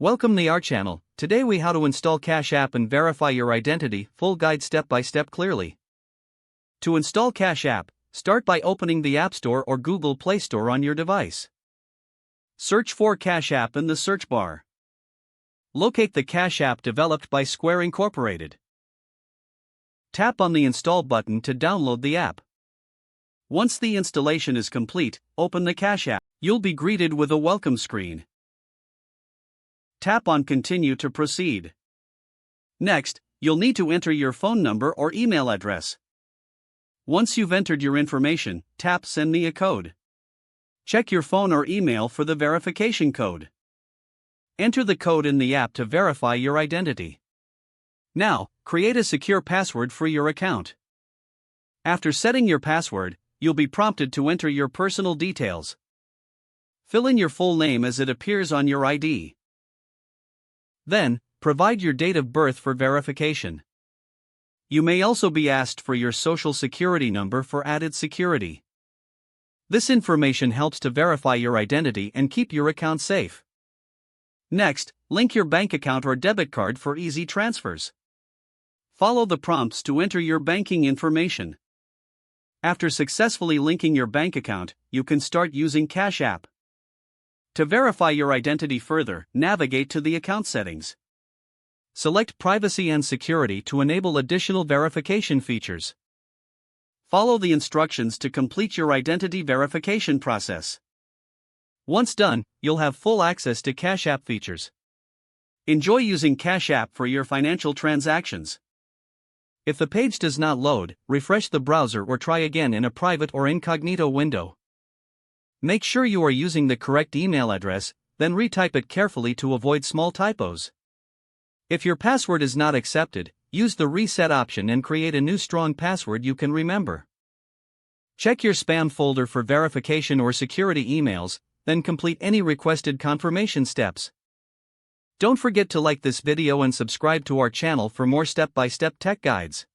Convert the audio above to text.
Welcome to our channel. Today we how to install Cash App and verify your identity, full guide step by step clearly. To install Cash App, start by opening the App Store or Google Play Store on your device. Search for Cash App in the search bar. Locate the Cash App developed by Square Incorporated. Tap on the Install button to download the app. Once the installation is complete, open the Cash App. You'll be greeted with a welcome screen. Tap on Continue to proceed. Next, you'll need to enter your phone number or email address. Once you've entered your information, tap Send me a code. Check your phone or email for the verification code. Enter the code in the app to verify your identity. Now, create a secure password for your account. After setting your password, you'll be prompted to enter your personal details. Fill in your full name as it appears on your ID. Then, provide your date of birth for verification. You may also be asked for your social security number for added security. This information helps to verify your identity and keep your account safe. Next, link your bank account or debit card for easy transfers. Follow the prompts to enter your banking information. After successfully linking your bank account, you can start using Cash App. To verify your identity further, navigate to the account settings. Select Privacy and Security to enable additional verification features. Follow the instructions to complete your identity verification process. Once done, you'll have full access to Cash App features. Enjoy using Cash App for your financial transactions. If the page does not load, refresh the browser or try again in a private or incognito window. Make sure you are using the correct email address, then retype it carefully to avoid small typos. If your password is not accepted, use the reset option and create a new strong password you can remember. Check your spam folder for verification or security emails, then complete any requested confirmation steps. Don't forget to like this video and subscribe to our channel for more step-by-step tech guides.